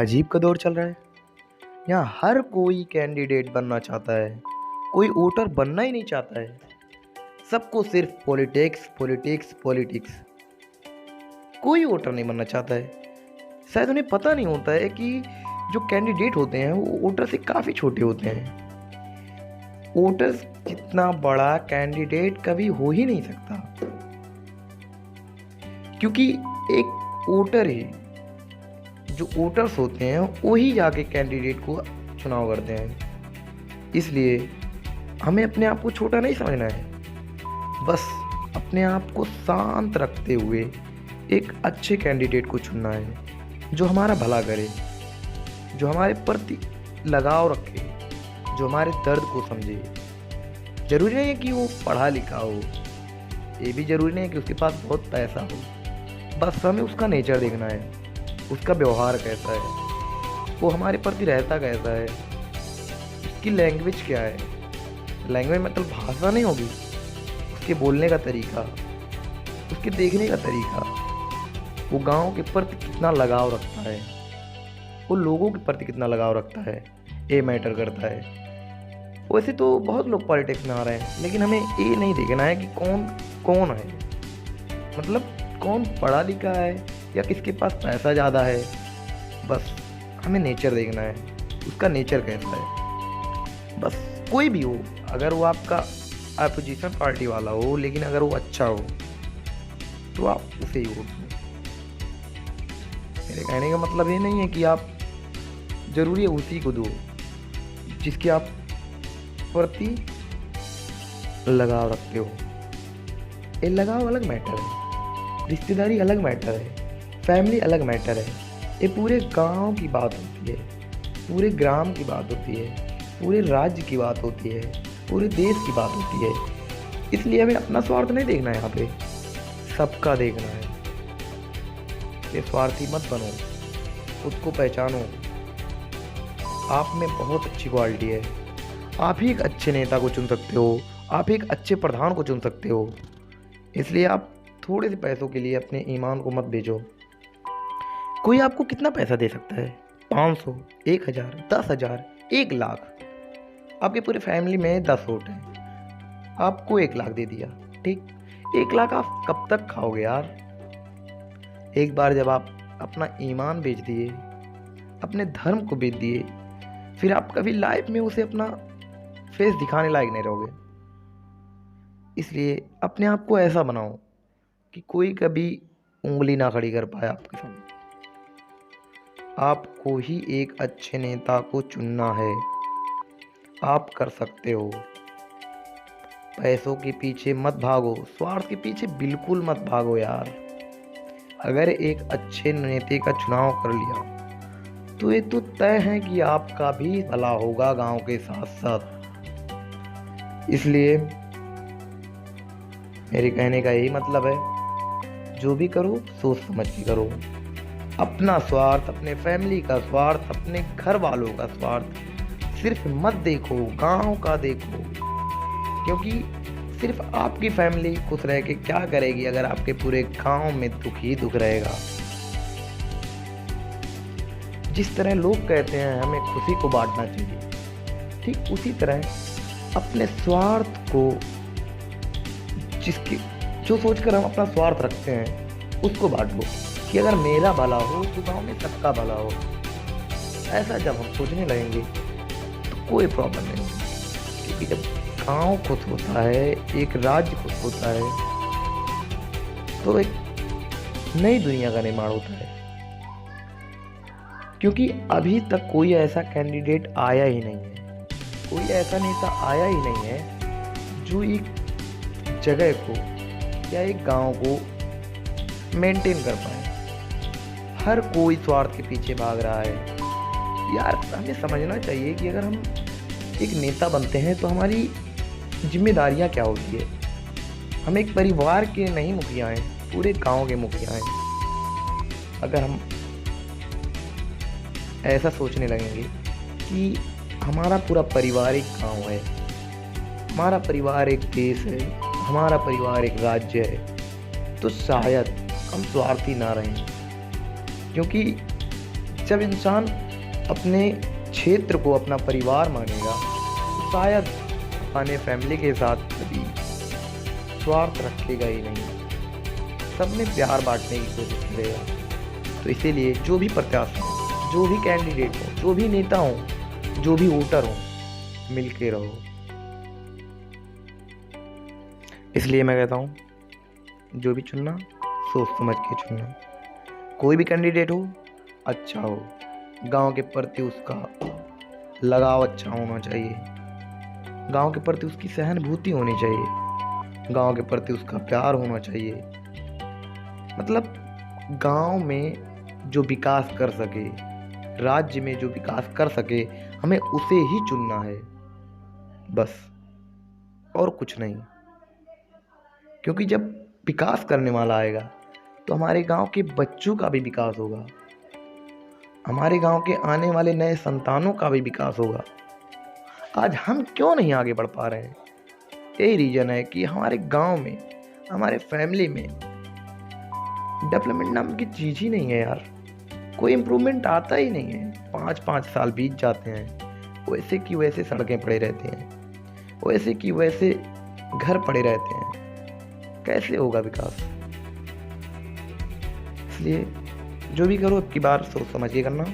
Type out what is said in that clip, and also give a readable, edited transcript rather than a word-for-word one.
अजीब का दौर चल रहा है। यहाँ हर कोई कैंडिडेट बनना चाहता है, कोई वोटर बनना ही नहीं चाहता है। सबको सिर्फ पॉलिटिक्स पॉलिटिक्स पॉलिटिक्स। कोई वोटर नहीं बनना चाहता है। शायद उन्हें पता नहीं होता है कि जो कैंडिडेट होते हैं वो वोटर से काफ़ी छोटे होते हैं। वोटर्स जितना बड़ा कैंडिडेट कभी हो ही नहीं सकता, क्योंकि एक वोटर ही, जो वोटर्स होते हैं वही जाके कैंडिडेट को चुनाव करते हैं। इसलिए हमें अपने आप को छोटा नहीं समझना है, बस अपने आप को शांत रखते हुए एक अच्छे कैंडिडेट को चुनना है जो हमारा भला करे, जो हमारे प्रति लगाव रखे, जो हमारे दर्द को समझे। जरूरी नहीं है कि वो पढ़ा लिखा हो, ये भी जरूरी नहीं है कि उसके पास बहुत पैसा हो, बस हमें उसका नेचर देखना है, उसका व्यवहार कैसा है, वो हमारे प्रति रहता कैसा है, उसकी लैंग्वेज क्या है। लैंग्वेज मतलब भाषा नहीं होगी, उसके बोलने का तरीका, उसके देखने का तरीका, वो गांव के प्रति कितना लगाव रखता है, वो लोगों के प्रति कितना लगाव रखता है, ये मैटर करता है। वैसे तो बहुत लोग पॉलिटिक्स में आ रहे हैं, लेकिन हमें ये नहीं देखना है कि कौन कौन है, मतलब कौन पढ़ा लिखा है या किसके पास पैसा ज़्यादा है। बस हमें नेचर देखना है, उसका नेचर कैसा है। बस कोई भी हो, अगर वो आपका अपोजिशन पार्टी वाला हो, लेकिन अगर वो अच्छा हो तो आप उसे ही वोट दो। मेरे कहने का मतलब ये नहीं है कि आप जरूरी है उसी को दो जिसके आप प्रति लगाव रखते हो। ये लगाव अलग मैटर है, रिश्तेदारी अलग मैटर है, फैमिली अलग मैटर है। ये पूरे गांव की बात होती है, पूरे ग्राम की बात होती है, पूरे राज्य की बात होती है, पूरे देश की बात होती है। इसलिए हमें अपना स्वार्थ नहीं देखना है, यहाँ पे सबका देखना है। ये स्वार्थी मत बनो, खुद को पहचानो। आप में बहुत अच्छी क्वालिटी है, आप ही एक अच्छे नेता को चुन सकते हो, आप एक अच्छे प्रधान को चुन सकते हो। इसलिए आप थोड़े से पैसों के लिए अपने ईमान को मत बेचो। कोई आपको कितना पैसा दे सकता है? 500, 1000, 10,000, 1 लाख। आपके पूरे फैमिली में 10 वोट हैं, आपको 1 लाख दे दिया, ठीक। 1 लाख आप कब तक खाओगे यार? एक बार जब आप अपना ईमान बेच दिए, अपने धर्म को बेच दिए, फिर आप कभी लाइफ में उसे अपना फेस दिखाने लायक नहीं रहोगे। इसलिए अपने आप को ऐसा बनाओ कि कोई कभी उंगली ना खड़ी कर पाए आपके सामने। आपको ही एक अच्छे नेता को चुनना है, आप कर सकते हो। पैसों के पीछे मत भागो, स्वार्थ के पीछे बिल्कुल मत भागो यार। अगर एक अच्छे नेता का चुनाव कर लिया तो ये तो तय है कि आपका भी भला होगा गांव के साथ साथ। इसलिए मेरे कहने का यही मतलब है, जो भी करो सोच समझ के करो। अपना स्वार्थ, अपने फैमिली का स्वार्थ, अपने घर वालों का स्वार्थ सिर्फ मत देखो, गांव का देखो। क्योंकि सिर्फ आपकी फैमिली खुश रह के क्या करेगी अगर आपके पूरे गांव में दुख ही दुख रहेगा। जिस तरह लोग कहते हैं हमें खुशी को बांटना चाहिए, ठीक उसी तरह अपने स्वार्थ को, जो सोचकर हम अपना स्वार्थ रखते हैं उसको बांट लो कि अगर मेरा भला हो तो गांव में सबका भला हो। ऐसा जब हम सोचने लगेंगे तो कोई प्रॉब्लम नहीं होगी। क्योंकि जब गांव खुश होता है, एक राज्य खुश होता है, तो एक नई दुनिया का निर्माण होता है। क्योंकि अभी तक कोई ऐसा कैंडिडेट आया ही नहीं है, कोई ऐसा नेता आया ही नहीं है जो एक जगह को या एक गांव को मेंटेन कर पाए। हर कोई स्वार्थ के पीछे भाग रहा है यार। हमें समझना चाहिए कि अगर हम एक नेता बनते हैं तो हमारी जिम्मेदारियां क्या होती है। हम एक परिवार के नहीं मुखिया हैं, पूरे गांव के मुखिया हैं। अगर हम ऐसा सोचने लगेंगे कि हमारा पूरा परिवार एक गांव है, हमारा परिवार एक देश है, हमारा परिवार एक राज्य है, तो शायद हम स्वार्थी ना रहें। क्योंकि जब इंसान अपने क्षेत्र को अपना परिवार मानेगा तो शायद अपने फैमिली के साथ कभी स्वार्थ रखेगा ही नहीं, सब में प्यार बांटने की कोशिश करेगा। तो इसीलिए जो भी प्रत्याशी हो, जो भी कैंडिडेट हो, जो भी नेता हो, जो भी वोटर हो, मिल के रहो। इसलिए मैं कहता हूँ जो भी चुनना सोच समझ के चुनना। कोई भी कैंडिडेट हो अच्छा हो, गांव के प्रति उसका लगाव अच्छा होना चाहिए, गांव के प्रति उसकी सहानुभूति होनी चाहिए, गांव के प्रति उसका प्यार होना चाहिए। मतलब गांव में जो विकास कर सके, राज्य में जो विकास कर सके, हमें उसे ही चुनना है बस, और कुछ नहीं। क्योंकि जब विकास करने वाला आएगा तो हमारे गांव के बच्चों का भी विकास होगा, हमारे गांव के आने वाले नए संतानों का भी विकास होगा। आज हम क्यों नहीं आगे बढ़ पा रहे हैं? यही रीज़न है कि हमारे गांव में, हमारे फैमिली में डेवलपमेंट नाम की चीज़ ही नहीं है यार। कोई इम्प्रूवमेंट आता ही नहीं है। 5-5 साल बीत जाते हैं, वैसे की वैसे सड़कें पड़े रहते हैं, वैसे की वैसे घर पड़े रहते हैं। कैसे होगा विकास? इसलिए जो भी करो अब की बार सोच समझ के करना।